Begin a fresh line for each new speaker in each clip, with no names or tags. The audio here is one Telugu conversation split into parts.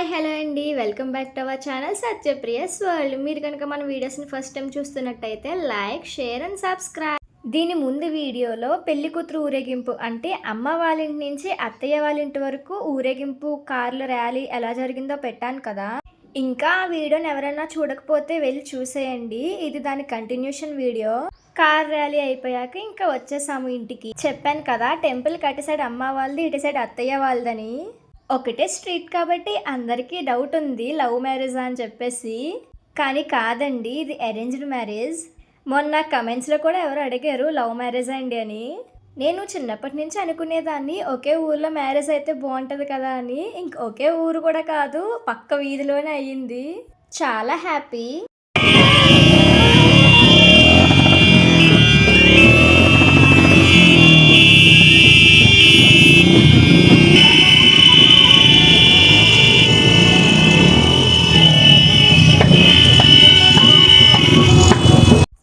హాయ్ హలో అండి, welcome back to our channel Satyapriya's world. మీరు కనుక మన వీడియోస్ని ఫస్ట్ టైం చూస్తున్నట్టయితే లైక్, షేర్ అండ్ సబ్స్క్రైబ్. దీని ముందు వీడియోలో పెళ్లి కూతురు ఊరేగింపు అంటే అమ్మ వాళ్ళ ఇంటి నుంచి అత్తయ్య వాళ్ళ ఇంటి వరకు ఊరేగింపు కార్ల ర్యాలీ ఎలా జరిగిందో పెట్టాను కదా. ఇంకా ఆ వీడియోని ఎవరైనా చూడకపోతే వెళ్ళి చూసేయండి. ఇది దాని కంటిన్యూషన్ వీడియో. కార్ ర్యాలీ అయిపోయాక ఇంకా వచ్చేసాము ఇంటికి. చెప్పాను కదా, టెంపుల్ అటు సైడ్ అమ్మ వాళ్ళది, ఇటు సైడ్ అత్తయ్య వాళ్ళదని. ఒకటే స్ట్రీట్ కాబట్టి అందరికీ డౌట్ ఉంది లవ్ మ్యారేజ్ అని చెప్పేసి. కానీ కాదండి, ఇది అరేంజ్డ్ మ్యారేజ్. మొన్న కమెంట్స్లో కూడా ఎవరు అడిగారు లవ్ మ్యారేజ్ అండి అని. నేను చిన్నప్పటి నుంచి అనుకునేదాన్ని ఒకే ఊర్లో మ్యారేజ్ అయితే బాగుంటుంది కదా అని. ఇంక ఒకే ఊరు కూడా కాదు, పక్క వీధిలోనే అయ్యింది. చాలా హ్యాపీ.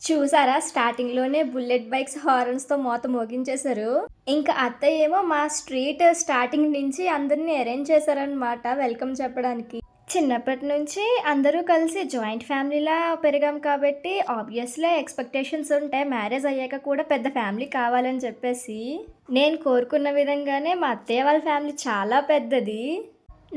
చూసారా, స్టార్టింగ్లోనే బుల్లెట్ బైక్స్ హార్న్స్తో మోత మోగించేశారు. ఇంకా అత్తయ్య ఏమో మా స్ట్రీట్ స్టార్టింగ్ నుంచి అందరినీ అరేంజ్ చేశారనమాట వెల్కమ్ చెప్పడానికి. చిన్నప్పటి నుంచి అందరూ కలిసి జాయింట్ ఫ్యామిలీలా పెరిగాం కాబట్టి ఆబ్వియస్లీ ఎక్స్పెక్టేషన్స్ ఉంటాయి మ్యారేజ్ అయ్యాక కూడా పెద్ద ఫ్యామిలీ కావాలని చెప్పేసి. నేను కోరుకున్న విధంగానే మా అత్తయ్య వాళ్ళ ఫ్యామిలీ చాలా పెద్దది.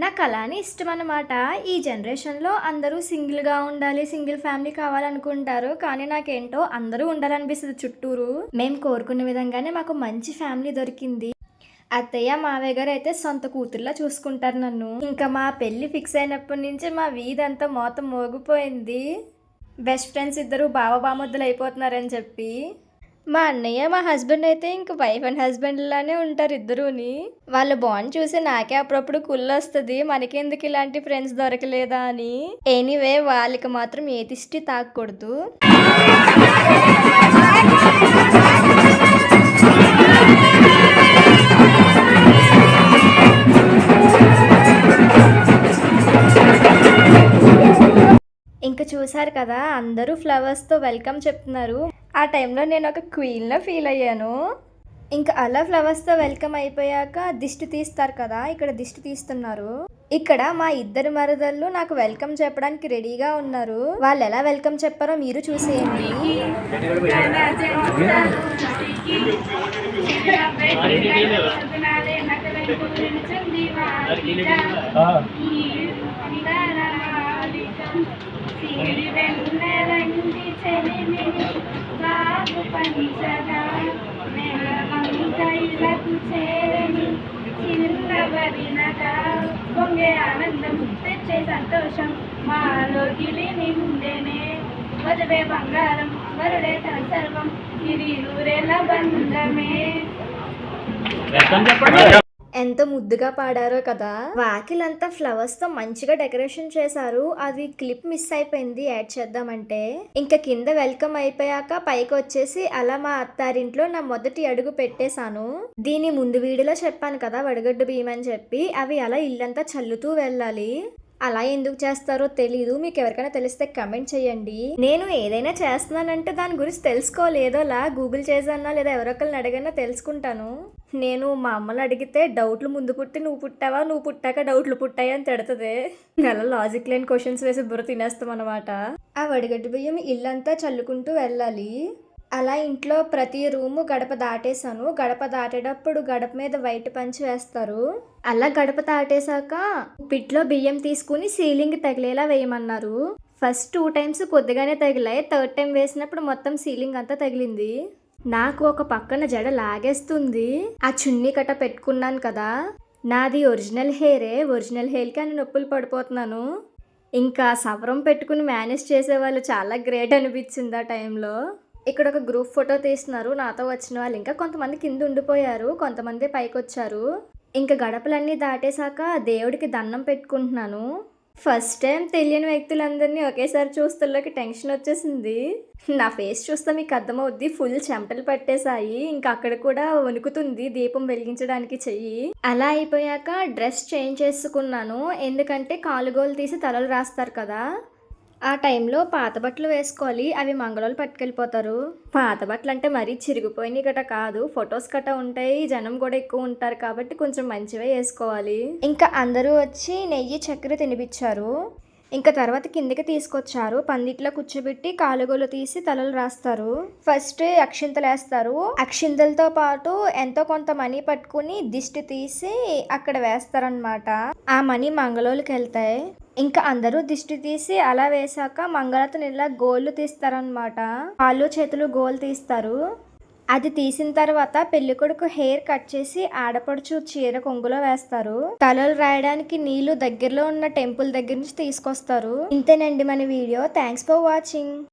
నాకు అలానే ఇష్టం అన్నమాట. ఈ జనరేషన్లో అందరూ సింగిల్గా ఉండాలి, సింగిల్ ఫ్యామిలీ కావాలనుకుంటారు. కానీ నాకేంటో అందరూ ఉండాలనిపిస్తుంది చుట్టూరు. మేము కోరుకున్న విధంగానే మాకు మంచి ఫ్యామిలీ దొరికింది. అత్తయ్య మావయ్య గారు అయితే సొంత కూతుర్లా చూసుకుంటారు నన్ను. ఇంకా మా పెళ్ళి ఫిక్స్ అయినప్పటి నుంచి మా వీధంతా మోతం మోగిపోయింది. బెస్ట్ ఫ్రెండ్స్ ఇద్దరు బావబామొద్దులు అయిపోతున్నారని చెప్పి. మా అన్నయ్య మా హస్బెండ్ అయితే ఇంక వైఫ్ అండ్ హస్బెండ్ లానే ఉంటారు ఇద్దరుని. వాళ్ళ బాండ్ చూసి నాకే అప్పుడప్పుడు కుళ్ళు వస్తుంది, మనకెందుకు ఇలాంటి ఫ్రెండ్స్ దొరకలేదా అని. ఎనీవే, వాళ్ళకి మాత్రం ఏ దిష్టి తాకూడదు. ఇంకా చూసారు కదా, అందరూ ఫ్లవర్స్తో వెల్కమ్ చెప్తున్నారు. ఆ టైంలో నేను ఒక క్వీన్లో ఫీల్ అయ్యాను. ఇంకా అలా ఫ్లవర్స్తో వెల్కమ్ అయిపోయాక దిష్టి తీస్తారు కదా, ఇక్కడ దిష్టి తీస్తున్నారు. ఇక్కడ మా ఇద్దరు మరదళ్ళు నాకు వెల్కమ్ చెప్పడానికి రెడీగా ఉన్నారు. వాళ్ళు ఎలా వెల్కమ్ చెప్పారో మీరు చూసేయండి.
పొంగే ఆనందం తెచ్చే సంతోషం మాలో గిలిని ఉండేనే. వదివే బంగారం వరుడే తన సర్వం, ఇది నూరేళ్ళ బంధమే.
ఎంత ముద్దుగా పాడారో కదా. వాకిలంతా ఫ్లవర్స్ తో మంచిగా డెకరేషన్ చేశారు. అది క్లిప్ మిస్ అయిపోయింది యాడ్ చేద్దామంటే. ఇంకా కింద వెల్కమ్ అయిపోయాక పైకి వచ్చేసి అలా మా అత్తారింట్లో నా మొదటి అడుగు పెట్టేశాను. దీని ముందు వీడియోలో చెప్పాను కదా వడగడ్డు బియ్యం అని చెప్పి, అవి అలా ఇల్లంతా చల్లుతూ వెళ్ళాలి. అలా ఎందుకు చేస్తారో తెలీదు, మీకు ఎవరికైనా తెలిస్తే కమెంట్ చేయండి. నేను ఏదైనా చేస్తున్నానంటే దాని గురించి తెలుసుకోలేదోలా గూగుల్ చేసానా లేదా ఎవరొకరిని అడగన్నా తెలుసుకుంటాను. నేను మా అమ్మని అడిగితే డౌట్లు ముందు పుట్టి నువ్వు పుట్టావా, నువ్వు పుట్టాక డౌట్లు పుట్టాయి అని తిడుతుంది. అలా లాజిక్ లేని క్వశ్చన్స్ వేసి బుర్ర తినేస్తాం అనమాట. ఆ వడిగడ్డు బియ్యం ఇల్లంతా చల్లుకుంటూ వెళ్ళాలి. అలా ఇంట్లో ప్రతి రూము గడప దాటేశాను. గడప దాటేటప్పుడు గడప మీద వైట్ పంచి వేస్తారు. అలా గడప దాటేశాక పిట్లో బియ్యం తీసుకుని సీలింగ్ తగిలేలా వేయమన్నారు. ఫస్ట్ 2 టైమ్స్ కొద్దిగానే తగిలాయి, థర్డ్ టైం వేసినప్పుడు మొత్తం సీలింగ్ అంతా తగిలింది. నాకు ఒక పక్కన జడ లాగేస్తుంది. ఆ చున్నీ కట్ట పెట్టుకున్నాను కదా, నాది ఒరిజినల్ హెయిరే. ఒరిజినల్ హెయిర్కి అని నొప్పులు పడిపోతున్నాను. ఇంకా సవరం పెట్టుకుని మేనేజ్ చేసేవాళ్ళు చాలా గ్రేట్ అనిపించింది ఆ టైంలో. ఇక్కడ ఒక గ్రూప్ ఫోటో తీస్తున్నారు నాతో వచ్చిన వాళ్ళు. ఇంకా కొంతమంది కింద ఉండిపోయారు, కొంతమంది పైకి వచ్చారు. ఇంకా గడపలన్నీ దాటేశాక దేవుడికి దండం పెట్టుకుంటున్నాను. ఫస్ట్ టైం తెలియని వ్యక్తులందరినీ ఒకేసారి చూస్తుల్లోకి టెన్షన్ వచ్చేసింది. నా ఫేస్ చూస్తే మీకు అర్థమవుద్ది, ఫుల్ చెమటలు పట్టేశాయి. ఇంకా అక్కడ కూడా వణుకుతుంది దీపం వెలిగించడానికి చెయ్యి. అలా అయిపోయాక డ్రెస్ చేంజ్ చేసుకున్నాను, ఎందుకంటే కాలుగోలు తీసి తలలు రాస్తారు కదా. ఆ టైంలో పాత బట్టలు వేసుకోవాలి, అవి మంగళోళ్ళు పట్టుకెళ్ళిపోతారు. పాత బట్టలు అంటే మరీ చిరిగిపోయినాయి గట కాదు, ఫొటోస్ గట ఉంటాయి, జనం కూడా ఎక్కువ ఉంటారు కాబట్టి కొంచెం మంచివే వేసుకోవాలి. ఇంకా అందరూ వచ్చి నెయ్యి చక్కెర తినిపించారు. ఇంకా తర్వాత కిందకి తీసుకొచ్చారు, పందిట్లో కూర్చోబెట్టి కాలుగోలు తీసి తలలు రాస్తారు. ఫస్ట్ అక్షింతలు వేస్తారు, అక్షింతలతో పాటు ఎంతో కొంత మనీ పట్టుకుని దిష్టి తీసి అక్కడ వేస్తారనమాట. ఆ మనీ మంగళోళ్ళకి వెళ్తాయి. ఇంకా అందరూ దిష్టి తీసి అలా వేసాక మంగళతను ఇలా గోళ్ళు తీస్తారనమాట. కాళ్ళు చేతులు గోలు తీస్తారు. అది తీసిన తర్వాత పెళ్లి కొడుకు హెయిర్ కట్ చేసి ఆడపడుచు చీర కొంగులో వేస్తారు. తలలు రాయడానికి నీళ్లు దగ్గరలో ఉన్న టెంపుల్ దగ్గర నుంచి తీసుకొస్తారు. ఇంతేనండి మన వీడియో. Thanks for watching.